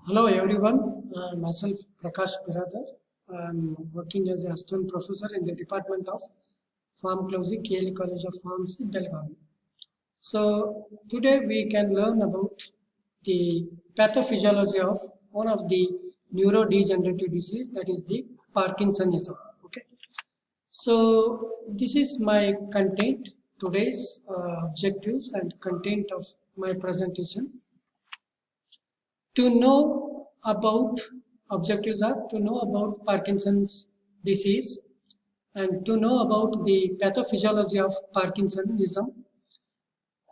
Hello everyone, myself Prakash Biradar. I'm working as an assistant professor in the Department of Pharmacology, KLE College of Pharmacy, Belgaum. So today we can learn about the pathophysiology of one of the neurodegenerative disease, that is the Parkinsonism. Okay. So this is my content, today's objectives and content of my presentation. To know about objectives are to know about Parkinson's disease and to know about the pathophysiology of Parkinsonism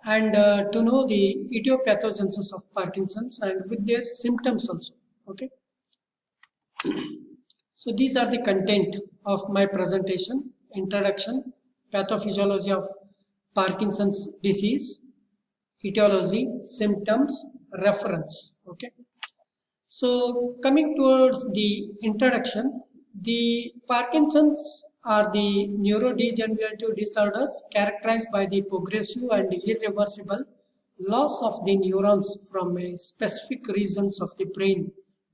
and to know the etiopathogenesis of Parkinson's and with their symptoms also. Okay. So these are the content of my presentation: introduction, pathophysiology of Parkinson's disease, etiology, symptoms, reference. Okay. So coming towards the introduction, the Parkinson's are the neurodegenerative disorders characterized by the progressive and irreversible loss of the neurons from a specific regions of the brain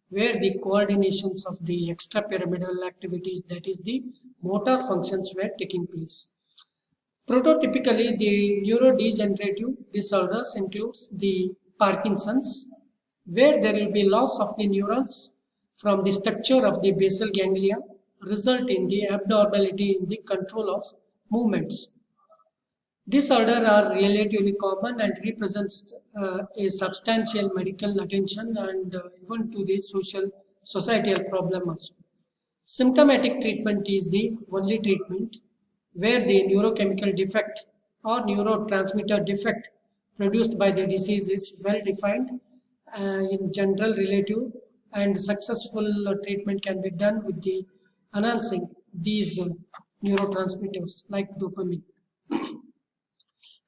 where the coordinations of the extrapyramidal activities, that is the motor functions, were taking place. Prototypically, the neurodegenerative disorders includes the Parkinson's, where there will be loss of the neurons from the structure of the basal ganglia, result in the abnormality in the control of movements. Disorders are relatively common and represents a substantial medical attention and even to the societal problem also. Symptomatic treatment is the only treatment where the neurochemical defect or neurotransmitter defect produced by the disease is well defined in general, relative, and successful treatment can be done with the enhancing these neurotransmitters like dopamine.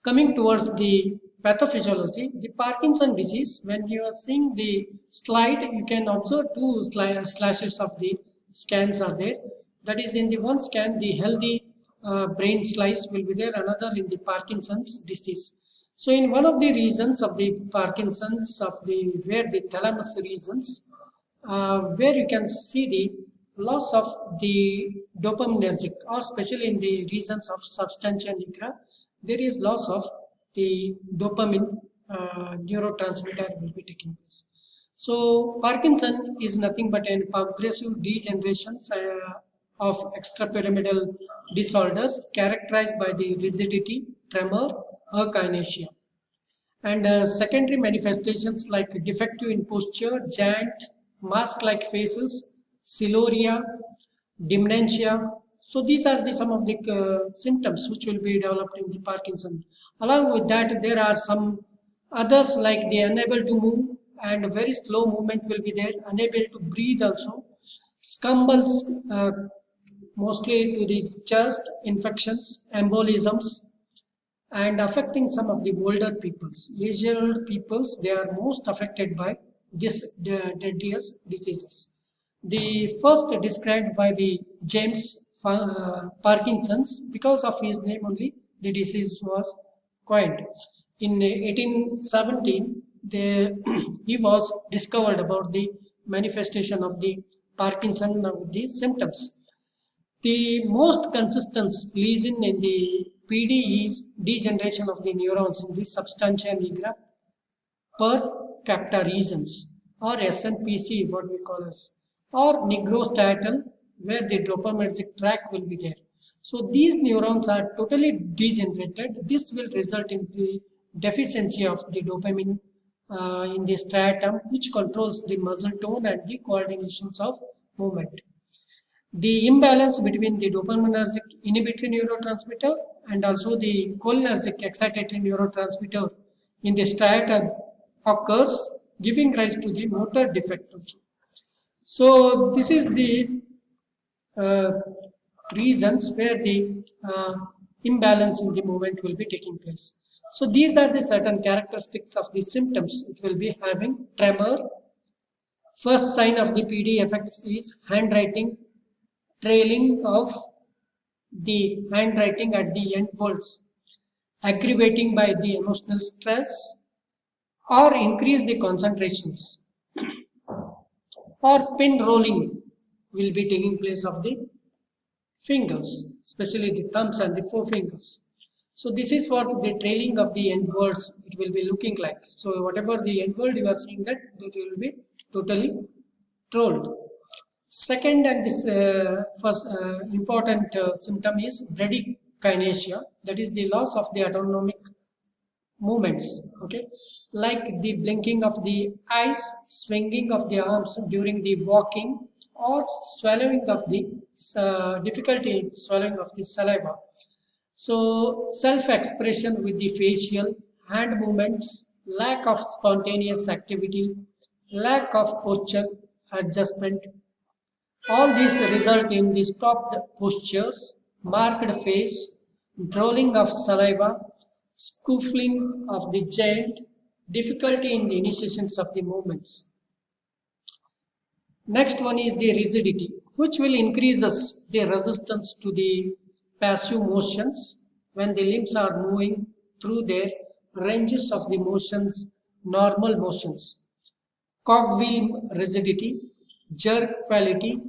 Coming towards the pathophysiology, the Parkinson disease, when you are seeing the slide, you can observe two slashes of the scans are there. That is, in the one scan, the healthy brain slice will be there, another in the Parkinson's disease. So in one of the regions of the Parkinson's where the thalamus regions, where you can see the loss of the dopaminergic, or especially in the regions of substantia nigra, there is loss of the dopamine neurotransmitter will be taking place. So Parkinson is nothing but a progressive degeneration of extrapyramidal disorders characterized by the rigidity, tremor, akinesia. And secondary manifestations like defective in posture, giant, mask-like faces, siluria, dementia. So these are some of the symptoms which will be developed in the Parkinson. Along with that, there are some others like the unable to move and very slow movement will be there, unable to breathe also, scumbles mostly to the chest, infections, embolisms, and affecting some of the older peoples. Aged peoples, they are most affected by this deadliest diseases. The first described by the James Parkinson's, because of his name only, the disease was coined. In 1817, he was discovered about the manifestation of the Parkinson with the symptoms. The most consistent lesion in the PD is degeneration of the neurons in the substantia nigra per capita regions, or SNPC, what we call as, or nigrostriatal, where the dopaminergic tract will be there. So these neurons are totally degenerated. This will result in the deficiency of the dopamine in the striatum, which controls the muscle tone and the coordinations of movement. The imbalance between the dopaminergic inhibitory neurotransmitter and also the cholinergic excitatory neurotransmitter in the striatum occurs, giving rise to the motor defect also. So this is the reasons where the imbalance in the movement will be taking place. So these are the certain characteristics of the symptoms. It will be having tremor. First sign of the PD effects is handwriting, trailing of the handwriting at the end words, aggravating by the emotional stress, or increase the concentrations. or pin rolling will be taking place of the fingers, especially the thumbs and the forefingers. So this is what the trailing of the end words it will be looking like. So whatever the end word you are seeing, that will be totally trolled. Second and this first important symptom is bradykinesia, that is the loss of the autonomic movements. Okay, like the blinking of the eyes, swinging of the arms during the walking, or swallowing of the difficulty in swallowing of the saliva. So self-expression with the facial, hand movements, lack of spontaneous activity, lack of posture adjustment, all these result in the stopped postures, marked face, drooling of saliva, scuffling of the joint, difficulty in the initiations of the movements. Next one is the rigidity, which will increases the resistance to the passive motions when the limbs are moving through their ranges of the motions, normal motions. Cogwheel rigidity, jerk quality,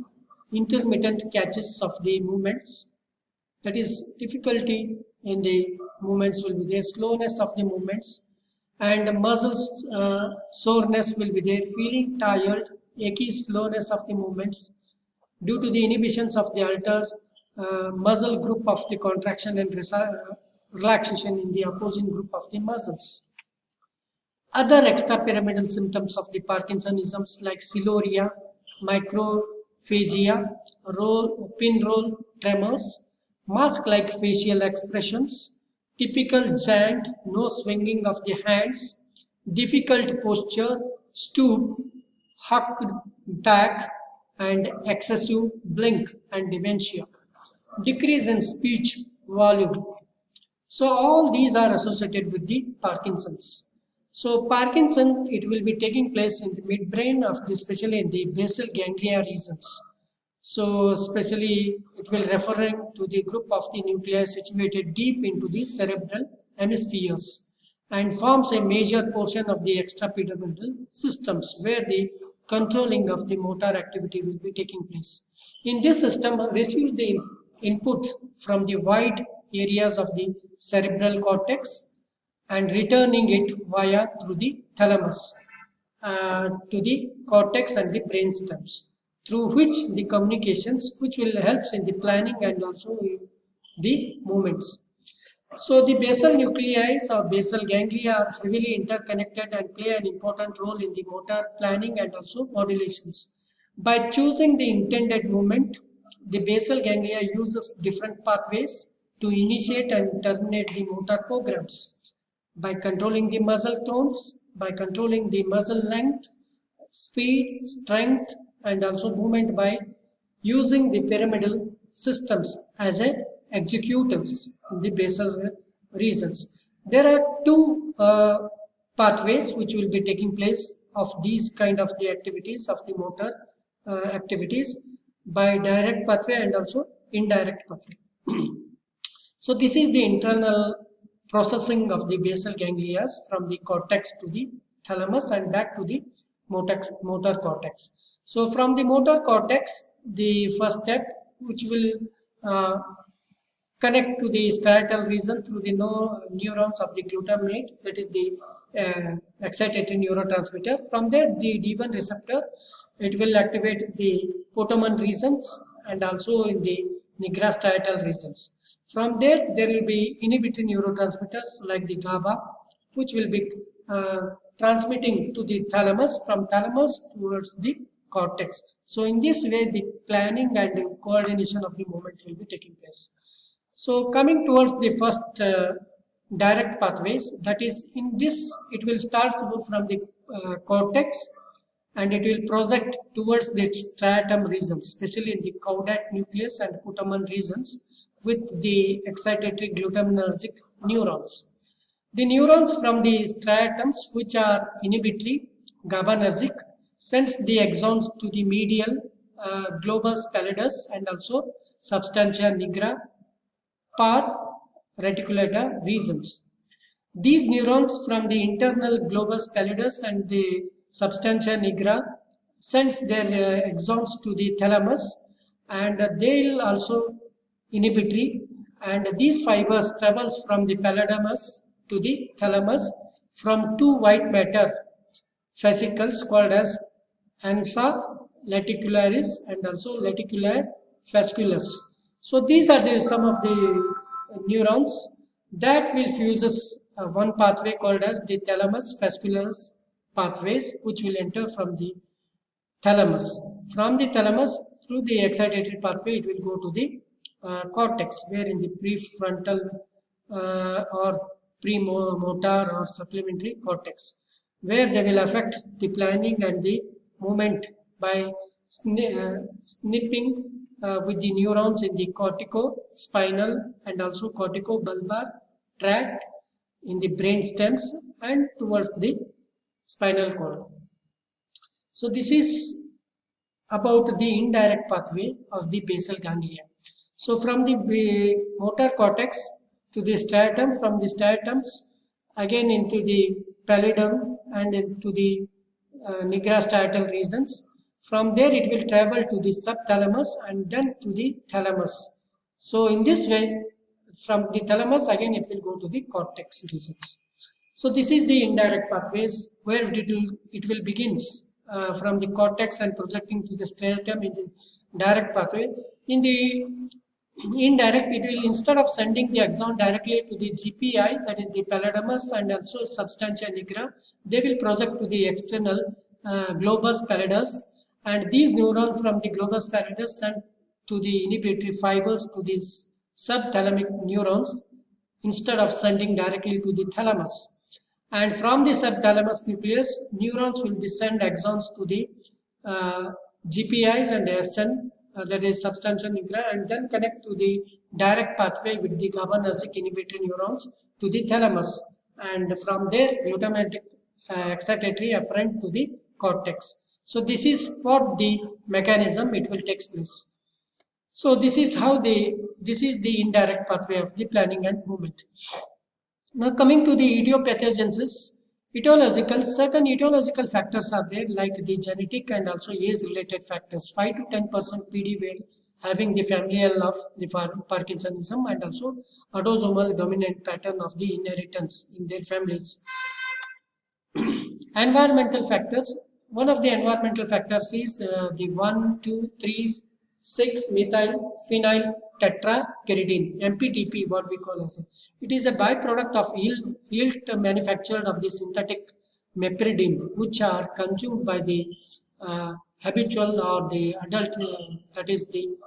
intermittent catches of the movements, that is difficulty in the movements will be there, slowness of the movements, and the muscles soreness will be there, feeling tired, achy, slowness of the movements due to the inhibitions of the alter muscle group of the contraction and relaxation in the opposing group of the muscles. Other extrapyramidal symptoms of the Parkinsonisms like siluria, microphagia, pin roll tremors, mask-like facial expressions, typical giant, no swinging of the hands, difficult posture, stoop, hucked back, and excessive blink and dementia, decrease in speech volume. So all these are associated with the Parkinson's. So Parkinson's, it will be taking place in the midbrain of the, especially in the basal ganglia regions. So especially it will referring to the group of the nuclei situated deep into the cerebral hemispheres and forms a major portion of the extrapyramidal systems where the controlling of the motor activity will be taking place. In this system, receive the input from the wide areas of the cerebral cortex and returning it via through the thalamus to the cortex and the brain stems, through which the communications, which will helps in the planning and also the movements. So the basal nuclei or basal ganglia are heavily interconnected and play an important role in the motor planning and also modulations. By choosing the intended movement, the basal ganglia uses different pathways to initiate and terminate the motor programs. By controlling the muscle tones, by controlling the muscle length, speed, strength, and also movement, by using the pyramidal systems as a executives in the basal regions. There are two pathways which will be taking place of these kind of the activities of the motor activities, by direct pathway and also indirect pathway. So this is the internal processing of the basal ganglia from the cortex to the thalamus and back to the motor cortex. So from the motor cortex, the first step, which will connect to the striatal region through the neurons of the glutamate, that is the excitatory neurotransmitter. From there, the D1 receptor, it will activate the potamen regions and also in the nigrostriatal regions. From there, there will be inhibitory neurotransmitters like the GABA, which will be transmitting to the thalamus, from thalamus towards the cortex. So in this way, the planning and the coordination of the movement will be taking place. So coming towards the first direct pathways, that is in this, it will start from the cortex and it will project towards the striatum regions, especially in the caudate nucleus and putamen regions with the excitatory glutaminergic neurons. The neurons from the striatums, which are inhibitory, GABAergic, sends the axons to the medial globus pallidus and also substantia nigra par reticulata regions. These neurons from the internal globus pallidus and the substantia nigra sends their axons to the thalamus, and they'll also inhibitory, and these fibers travels from the pallidus to the thalamus from two white matter fascicles called as ansa laticularis and also laticular fasciculus. So these are some of the neurons that will fuses one pathway called as the thalamus fasciculus pathways, which will enter from the thalamus. From the thalamus through the excitatory pathway, it will go to the cortex, where in the prefrontal or premotor or supplementary cortex, where they will affect the planning and the movement by snipping with the neurons in the cortico-spinal and also cortico-bulbar tract in the brain stems and towards the spinal cord. So this is about the indirect pathway of the basal ganglia. So from the motor cortex to the striatum, from the striatums again into the pallidum and into the nigrostriatal regions. From there it will travel to the subthalamus and then to the thalamus. So in this way, from the thalamus again it will go to the cortex regions. So this is the indirect pathways where it will begins from the cortex and projecting to the striatum in the direct pathway. In the indirect, it will, instead of sending the axon directly to the GPI, that is the pallidus and also substantia nigra, they will project to the external globus pallidus, and these neurons from the globus pallidus send to the inhibitory fibers to these subthalamic neurons instead of sending directly to the thalamus. And from the subthalamus nucleus, neurons will be sent axons to the GPIs and SN, that is substantia nigra, and then connect to the direct pathway with the GABAergic inhibitory neurons to the thalamus, and from there glutamatic excitatory afferent to the cortex. So this is what the mechanism it will take place. So this is the indirect pathway of the planning and movement. Now coming to the idiopathogenesis, certain etiological factors are there, like the genetic and also age-related factors. 5 to 10% PD will having the familial of the Parkinsonism and also autosomal dominant pattern of the inheritance in their families. Environmental factors. One of the environmental factors is the 1,2,3,6-methyl phenyl MPTP, what we call as it is a byproduct of yield manufactured of the synthetic meperidine, which are consumed by the habitual or the adult, that is the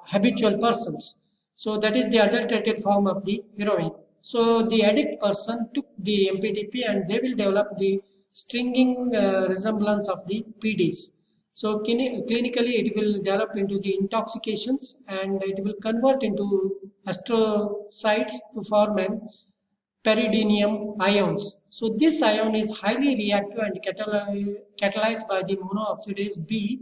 habitual persons. So that is the adulterated form of the heroin. So the addict person took the MPTP and they will develop the stringing resemblance of the PDs. So clinically it will develop into the intoxications and it will convert into astrocytes to form an pyridinium ions. So this ion is highly reactive and catalyzed by the monooxidase B,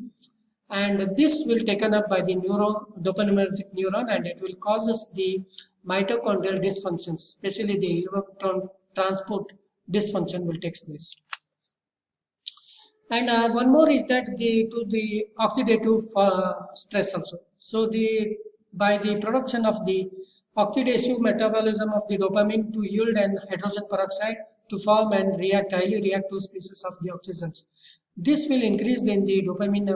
and this will taken up by the dopaminergic neuron and it will causes the mitochondrial dysfunctions, especially the electron transport dysfunction will take place. And one more is that to the oxidative stress also. So by the production of the oxidative metabolism of the dopamine to yield an hydrogen peroxide to form and react highly reactive species of the oxygens. This will increase in the dopamine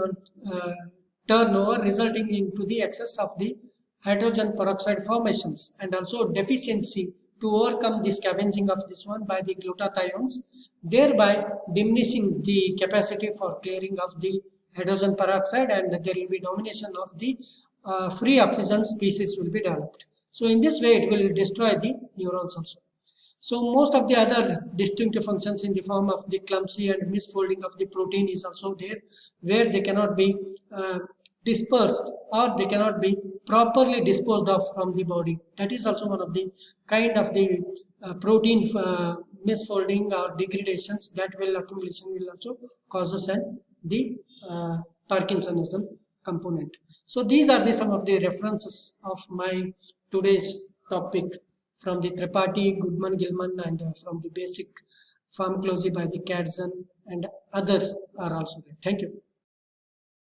turnover, resulting into the excess of the hydrogen peroxide formations and also deficiency to overcome the scavenging of this one by the glutathione, thereby diminishing the capacity for clearing of the hydrogen peroxide, and there will be domination of the free oxygen species will be developed. So in this way it will destroy the neurons also. So most of the other distinctive functions in the form of the clumsy and misfolding of the protein is also there, where they cannot be dispersed or they cannot be properly disposed of from the body. That is also one of the kind of the protein misfolding or degradations that will accumulation will also causes the Parkinsonism component. So these are some of the references of my today's topic from the Tripathi, Goodman, Gilman, and from the basic pharmacology by the Katzen, and other are also there. Thank you.